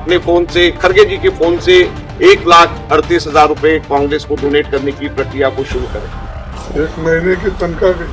अपने फोन से, खड़गे जी के फोन से 1,38,000 रुपए कांग्रेस को डोनेट करने की प्रक्रिया को शुरू करें। 1 महीने की तनख्वाह भी।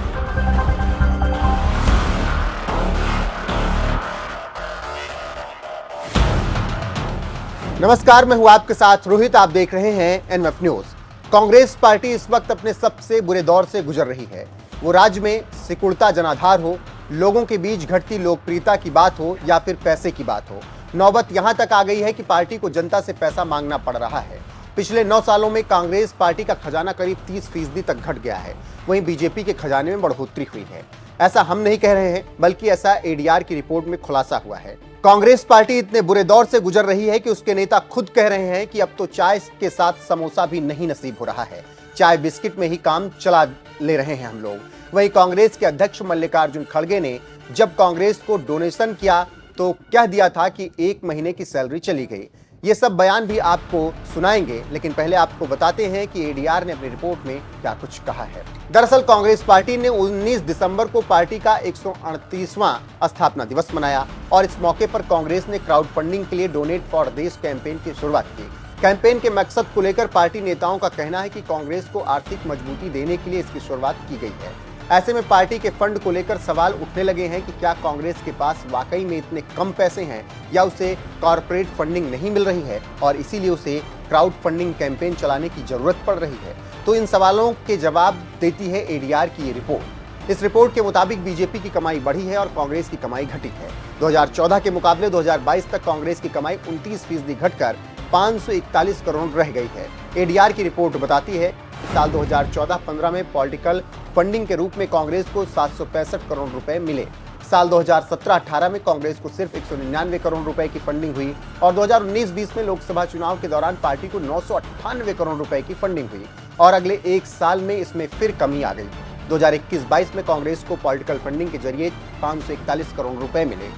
नमस्कार, मैं हूं आपके साथ रोहित। आप देख रहे हैं एनएफ न्यूज। कांग्रेस पार्टी इस वक्त अपने सबसे बुरे दौर से गुजर रही है। वो राज्य में सिकुड़ता जनाधार हो, लोगों के बीच घटती लोकप्रियता की बात हो या फिर पैसे की बात हो, नौबत यहां तक आ गई है कि पार्टी को जनता से पैसा मांगना पड़ रहा है। पिछले 9 सालों में कांग्रेस पार्टी का खजाना करीब 30% तक घट गया है। वहीं बीजेपी के खजाने में बढ़ोतरी हुई है। ऐसा हम नहीं कह रहे हैं, बल्कि ऐसा एडीआर की रिपोर्ट में खुलासा हुआ है। कांग्रेस पार्टी इतने बुरे दौर से गुजर रही है कि उसके नेता खुद कह रहे हैं कि अब तो चाय के साथ समोसा भी नहीं नसीब हो रहा है, चाय बिस्किट में ही काम चला ले रहे हैं हम लोग। वहीं कांग्रेस के अध्यक्ष मल्लिकार्जुन खड़गे ने जब कांग्रेस को डोनेशन किया तो कह दिया था कि 1 महीने की सैलरी चली गई। ये सब बयान भी आपको सुनाएंगे, लेकिन पहले आपको बताते हैं कि एडीआर ने अपनी रिपोर्ट में क्या कुछ कहा है। दरअसल कांग्रेस पार्टी ने 19 दिसंबर को पार्टी का 138वां स्थापना दिवस मनाया और इस मौके पर कांग्रेस ने क्राउड फंडिंग के लिए डोनेट फॉर देश कैंपेन की शुरुआत की। कैंपेन के मकसद को लेकर पार्टी नेताओं का कहना है कि कांग्रेस को आर्थिक मजबूती देने के लिए इसकी शुरुआत की गई है। ऐसे में पार्टी के फंड को लेकर सवाल उठने लगे हैं कि क्या कांग्रेस के पास वाकई में इतने कम पैसे हैं या उसे कॉर्पोरेट फंडिंग नहीं मिल रही है और इसीलिए उसे क्राउड फंडिंग कैंपेन चलाने की जरूरत पड़ रही है। तो इन सवालों के जवाब देती है एडीआर की ये रिपोर्ट। इस रिपोर्ट के मुताबिक बीजेपी की कमाई बढ़ी है और कांग्रेस की कमाई घटी है। 2014 के मुकाबले 2022 तक कांग्रेस की कमाई 29% घटकर 541 करोड़ रह गई है। एडीआर की रिपोर्ट बताती है कि साल 2014-15 में पॉलिटिकल फंडिंग के रूप में कांग्रेस को 765 करोड़ रुपए मिले। साल 2017-18 में कांग्रेस को सिर्फ 199 करोड़ रुपए की फंडिंग हुई और 2019-20 में लोकसभा चुनाव के दौरान पार्टी को 998 करोड़ रुपए की फंडिंग हुई और अगले 1 साल में इसमें फिर कमी आ गई। 2021-22 में कांग्रेस को पॉलिटिकल फंडिंग के जरिए 541 करोड़ रुपए मिले।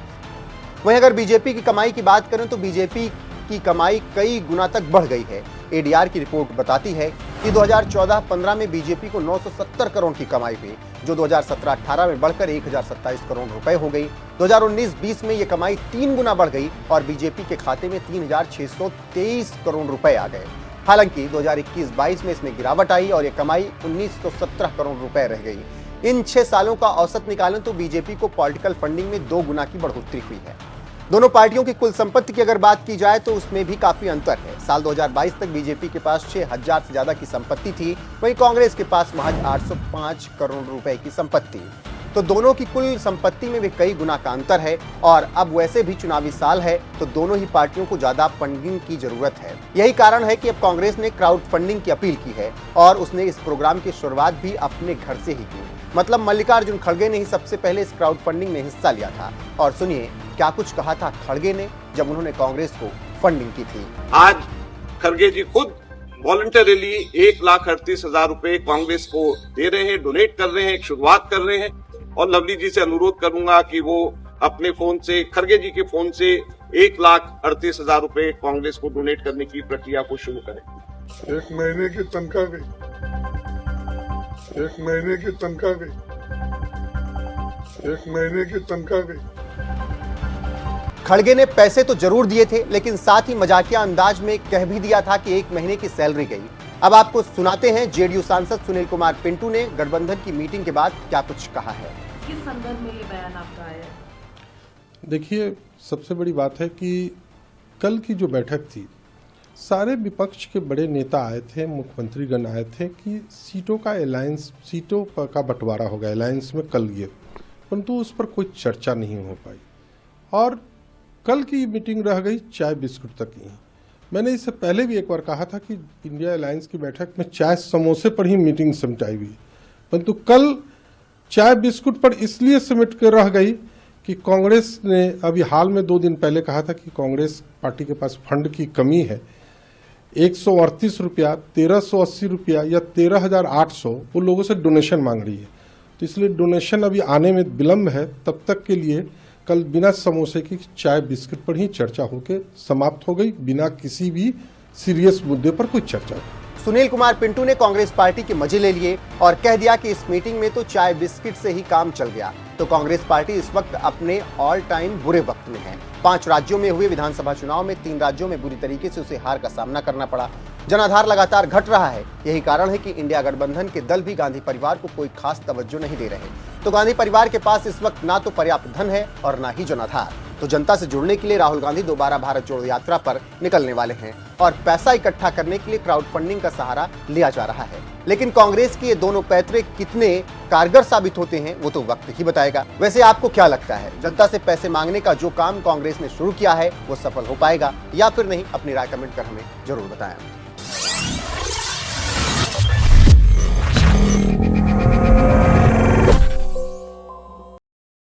वहीं अगर बीजेपी की कमाई की बात करें तो बीजेपी की कमाई कई गुना तक बढ़ गई है। एडीआर की रिपोर्ट बताती है कि 2014-15 में बीजेपी को 970 करोड़ की कमाई हुई, जो 2017-18 में बढ़कर 1027 करोड़ रुपए हो गई। 2019-20 में ये कमाई 3 गुना बढ़ गई और बीजेपी के खाते में 3623 करोड़ रुपए आ गए। हालांकि 2021-22 में इसमें गिरावट आई और ये कमाई 1917 करोड़ रुपए रह गई। इन 6 सालों का औसत निकालें तो बीजेपी को पॉलिटिकल फंडिंग में 2 गुना की बढ़ोतरी हुई है। दोनों पार्टियों की कुल संपत्ति की अगर बात की जाए तो उसमें भी काफी अंतर है। साल 2022 तक बीजेपी के पास 6000 से ज्यादा की संपत्ति थी, वहीं कांग्रेस के पास महज 805 करोड़ रुपए की संपत्ति। तो दोनों की कुल संपत्ति में भी कई गुना का अंतर है और अब वैसे भी चुनावी साल है तो दोनों ही पार्टियों को ज्यादा फंडिंग की जरूरत है। यही कारण है कि अब कांग्रेस ने क्राउड फंडिंग की अपील की है और उसने इस प्रोग्राम की शुरुआत भी अपने घर से ही की। मतलब मल्लिकार्जुन खड़गे ने ही सबसे पहले इस क्राउड फंडिंग में हिस्सा लिया था। और सुनिए क्या कुछ कहा था खड़गे ने जब उन्होंने कांग्रेस को फंडिंग की थी। आज खड़गे जी खुद वॉलंटरीली 1,38,000 रुपए कांग्रेस को दे रहे हैं, डोनेट कर रहे हैं, एक शुरुआत कर रहे हैं। और लवली जी से अनुरोध करूंगा कि वो अपने फोन से, खड़गे जी के फोन से 1,38,000 रुपए कांग्रेस को डोनेट करने की प्रक्रिया को शुरू करें। 1 महीने की तनख्वाह भी। 1 महीने की तनख्वाह भी। 1 महीने की तनख्वाह भी। खड़गे ने पैसे तो जरूर दिए थे, लेकिन साथ ही मजाकिया अंदाज में कह भी दिया था कि 1 महीने की सैलरी गई। अब आपको सुनाते हैं जेडीयू सांसद सुनील कुमार पिंटू ने गठबंधन की मीटिंग के बाद क्या कुछ कहा है। किस संदर्भ में ये बयान आपका आया है? देखिए, सबसे बड़ी बात है कि कल की जो बैठक थी, सारे विपक्ष के बड़े नेता आए थे, मुख्यमंत्रीगण आए थे कि सीटों का अलायंस, सीटों का बंटवारा होगा अलायंस में कल ये, परंतु उस पर कोई चर्चा नहीं हो पाई और कल की मीटिंग रह गई चाय बिस्कुट तक ही। मैंने इससे पहले भी एक बार कहा था कि इंडिया अलायंस की बैठक में चाय समोसे पर ही मीटिंग सिमटाई हुई, परंतु कल चाय बिस्कुट पर इसलिए सिमट कर रह गई कि कांग्रेस ने अभी हाल में 2 दिन पहले कहा था कि कांग्रेस पार्टी के पास फंड की कमी है। 138 रुपया, 1380 रुपया या 13,800 वो लोगों से डोनेशन मांग रही है। तो इसलिए डोनेशन अभी आने में विलम्ब है। तब तक के लिए कल बिना समोसे की चाय बिस्किट पर ही चर्चा होकर समाप्त हो गई, बिना किसी भी सीरियस मुद्दे पर कोई चर्चा। सुनील कुमार पिंटू ने कांग्रेस पार्टी के मजे ले लिए और कह दिया कि इस मीटिंग में तो चाय बिस्किट से ही काम चल गया। तो कांग्रेस पार्टी इस वक्त अपने ऑल टाइम बुरे वक्त में है। 5 राज्यों में हुए विधानसभा चुनाव में 3 राज्यों में बुरी तरीके से उसे हार का सामना करना पड़ा। जनाधार लगातार घट रहा है। यही कारण है कि इंडिया गठबंधन के दल भी गांधी परिवार को कोई खास तवज्जो नहीं दे रहे। तो गांधी परिवार के पास इस वक्त ना तो पर्याप्त धन है और ना ही जनाधार। तो जनता से जुड़ने के लिए राहुल गांधी दोबारा भारत जोड़ो यात्रा पर निकलने वाले हैं और पैसा इकट्ठा करने के लिए क्राउड फंडिंग का सहारा लिया जा रहा है। लेकिन कांग्रेस के ये दोनों पैतरे कितने कारगर साबित होते हैं वो तो वक्त ही बताएगा। वैसे आपको क्या लगता है, जनता से पैसे मांगने का जो काम कांग्रेस ने शुरू किया है वो सफल हो पाएगा या फिर नहीं? अपनी राय कमेंट कर हमें जरूर बताएं।